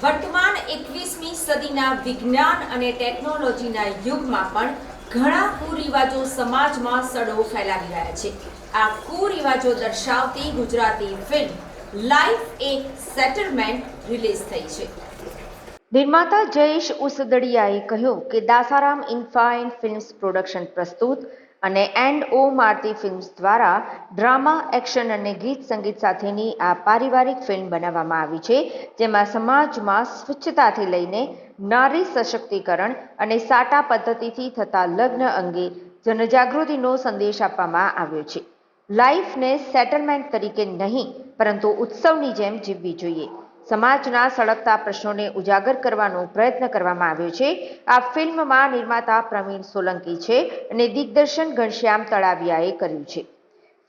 વર્તમાન 21મી સદીના વિજ્ઞાન અને ટેકનોલોજીના યુગમાં પણ ઘણા કુરિવાજો સમાજમાં સડો ફેલાવી રહ્યા છે. આ કુરિવાજો દર્શાવતી ગુજરાતી ફિલ્મ લાઈફ એક સેટલમેન્ટ રિલીઝ થઈ છે. નિર્માતા જયેશ ઉસદડિયાએ કહ્યું કે દાસારામ ઇન્ફાઇન ફિલ્મ્સ પ્રોડક્શન પ્રસ્તુત અને એન્ડ ઓ મારતી ફિલ્મ્સ દ્વારા ડ્રામા, એક્શન અને ગીત સંગીત સાથેની આ પારિવારિક ફિલ્મ બનાવવામાં આવી છે, જેમાં સમાજમાં સ્વચ્છતાથી લઈને નારી સશક્તિકરણ અને સાટા પદ્ધતિથી થતા લગ્ન અંગે જનજાગૃતિનો સંદેશ આપવામાં આવ્યો છે. લાઈફને સેટલમેન્ટ તરીકે નહીં પરંતુ ઉત્સવની જેમ જીવવી જોઈએ. સમાજના સળગતા પ્રશ્નોને ઉજાગર કરવાનો પ્રયત્ન કરવામાં આવ્યો છે. આ ફિલ્મમાં નિર્માતા પ્રવીણ સોલંકી છે અને દિગ્દર્શન ઘનશ્યામ તળાવિયાએ કર્યું છે.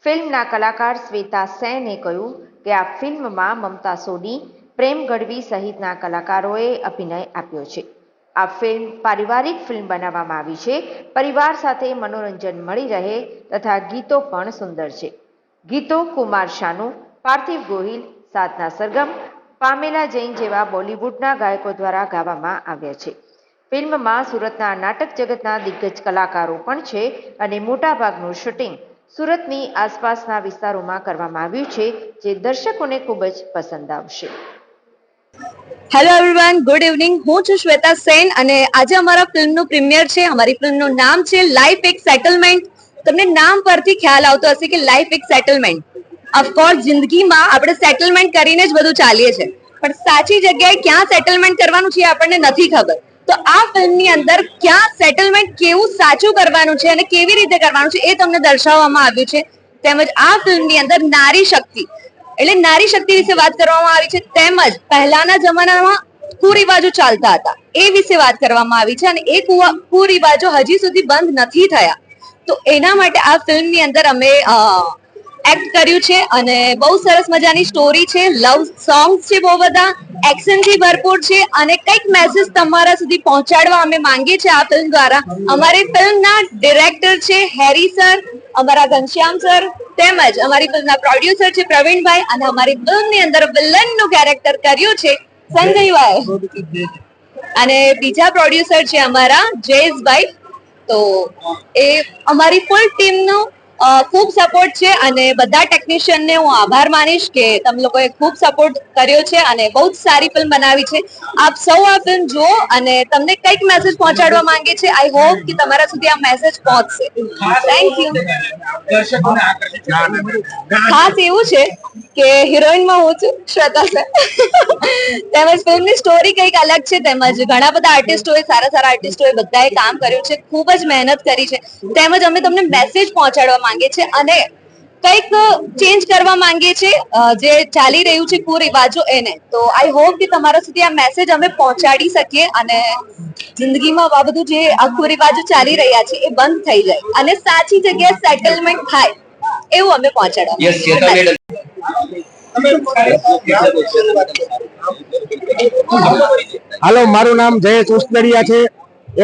ફિલ્મના કલાકાર શ્વેતા સેને કહ્યું કે આ ફિલ્મમાં મમતા સોની, પ્રેમ ગઢવી સહિતના કલાકારોએ અભિનય આપ્યો છે. આ ફિલ્મ પારિવારિક ફિલ્મ બનાવવામાં આવી છે. પરિવાર સાથે મનોરંજન મળી રહે તથા ગીતો પણ સુંદર છે. ગીતો કુમાર શાનુ, પાર્થિવ ગોહિલ, સાધના સરગમ, પામેલા જૈન જેવા બોલિવૂડના ગાયકો દ્વારા ગાવામાં આવ્યા છે. ફિલ્મમાં સુરતના નાટક જગતના દિગ્ગજ કલાકારો પણ છે અને મોટાભાગનું શૂટિંગ સુરતની આસપાસના વિસ્તારોમાં કરવામાં આવ્યું છે, જે દર્શકોને ખૂબ જ પસંદ આવશે. Hello everyone, good evening. હું છું શ્વેતા સેન અને આજે અમારા ફિલ્મનું પ્રીમિયર છે. અમારી ફિલ્મનું નામ છે લાઈફ એક સેટલમેન્ટ. તમને નામ પરથી ખ્યાલ આવતો હશે કે લાઈફ એક સેટલમેન્ટ. ઓફકોર્સ જિંદગીમાં આપણે સેટલમેન્ટ કરીને જ બધું ચાલીએ છીએ, પણ સાચી જગ્યાએ ક્યાં સેટલમેન્ટ કરવાનું છે આપણને નથી ખબર. તો આ ફિલ્મની અંદર ક્યાં સેટલમેન્ટ કેવું સાચું કરવાનું છે અને કેવી રીતે કરવાનું છે એ તમને દર્શાવવામાં આવ્યું છે. તેમજ આ ફિલ્મની અંદર નારી શક્તિ એટલે નારી શક્તિ વિશે વાત કરવામાં આવી છે. તેમજ પહેલાના જમાનામાં કુરિવાજો ચાલતા હતા એ વિશે વાત કરવામાં આવી છે અને એ કુરિવાજો હજી સુધી બંધ નથી થયા. તો એના માટે આ ફિલ્મની અંદર અમે એક્ટ કર્યું છે અને બહુ સરસ મજાની સ્ટોરી છે. લવ સોંગ્સ છે, બહુ બધા એક્શન થી ભરપૂર છે અને કંઈક મેસેજ તમારા સુધી પહોંચાડવા અમે માંગીએ છીએ આ ફિલ્મ દ્વારા. અમારી ફિલ્મના ડિરેક્ટર છે હેરી સર, અમારા ઘનશ્યામ સર, તેમજ અમારી ફિલ્મના પ્રોડ્યુસર છે પ્રવીણભાઈ અને અમારી ફિલ્મની અંદર વિલન નું કેરેક્ટર કર્યું છે સંજયભાઈ અને બીજા પ્રોડ્યુસર છે અમારા જયેશભાઈ. તો એ અમારી ફૂલ ટીમનું ખૂબ સપોર્ટ છે અને બધા ટેકનિશિયનને હું આભાર માનીશ કે તમે લોકોએ ખૂબ સપોર્ટ કર્યો છે અને બહુ જ સારી ફિલ્મ બનાવી છે. આપ સૌ આ ફિલ્મ જુઓ અને તમને કંઈક મેસેજ પહોંચાડવા માંગે છે. આઈ હોપ કે તમારા સુધી આ મેસેજ પહોંચશે. Thank you. ખાસ એવું છે કે હિરોઈનમાં હું છું શ્વેતા સર. તેમજ ફિલ્મની સ્ટોરી કંઈક અલગ છે. તેમજ ઘણા બધા આર્ટિસ્ટોએ, સારા સારા આર્ટિસ્ટોએ બધાએ કામ કર્યું છે, ખૂબ જ મહેનત કરી છે. તેમજ અમે તમને મેસેજ પહોંચાડવા માંગીએ છીએ અને કંઈક ચેન્જ કરવા માંગીએ છીએ જે ચાલી રહ્યું છે કુરિવાજો એને. તો આઈ હોપ કે તમારા સુધી આ મેસેજ અમે પહોંચાડી શકીએ અને જિંદગીમાં આ બધું જે આ કુરિવાજો ચાલી રહ્યા છે એ બંધ થઈ જાય અને સાચી જગ્યાએ સેટલમેન્ટ થાય એવું અમે પહોંચાડવા. હાલો, મારું નામ જયેશ ઉસદડિયા છે.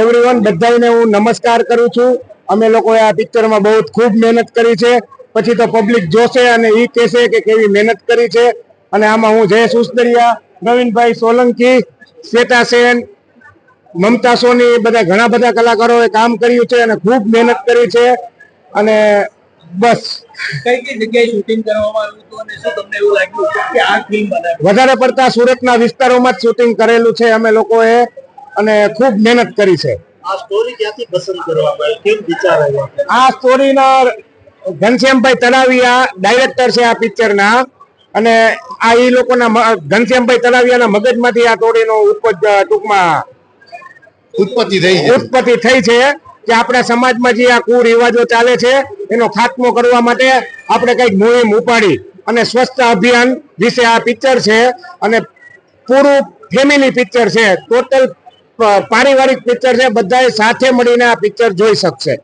એવરીવન, બધાને હું નમસ્કાર કરું છું. અમે લોકોએ આ પિક્ચરમાં બહુ ખૂબ મહેનત કરી છે. પછી તો પબ્લિક જોશે અને એ કહેશે કે કેવી મહેનત કરી છે. અને આમાં હું જયેશ ઉસદડિયા, પ્રવીણભાઈ સોલંકી, શ્વેતા સેન, મમતા સોની, બધા ઘણા બધા કલાકારોએ કામ કર્યું છે અને ખૂબ મહેનત કરી છે. અને બસ વધારે પડતા સુરતના વિસ્તારોમાં જ શૂટિંગ કરેલું છે અમે લોકોએ અને ખૂબ મહેનત કરી છે. આ સ્ટોરી ક્યાંથી પસંદ કરવામાં આવી, કેમ વિચાર આવ્યો? આ સ્ટોરીના ઘનશ્યામભાઈ તળાવિયા ડાયરેક્ટર છે આ પિક્ચરના અને આ એ લોકોના ઘનશ્યામભાઈ તળાવિયાના મગજમાંથી આ સ્ટોરીનો ટૂંકમાં ઉત્પત્તિ થઈ છે કે આપણા સમાજમાં જે આ કુરિવાજો ચાલે છે એનો ખાત્મો કરવા માટે આપણે કંઈક મુહિમ ઉપાડી અને સ્વચ્છતા અભિયાન વિશે આ પિક્ચર છે અને પૂરું ફેમિલી પિક્ચર છે. ટોટલ પારિવારિક પિક્ચર છે. બધાએ સાથે મળીને આ પિક્ચર જોઈ શકશે.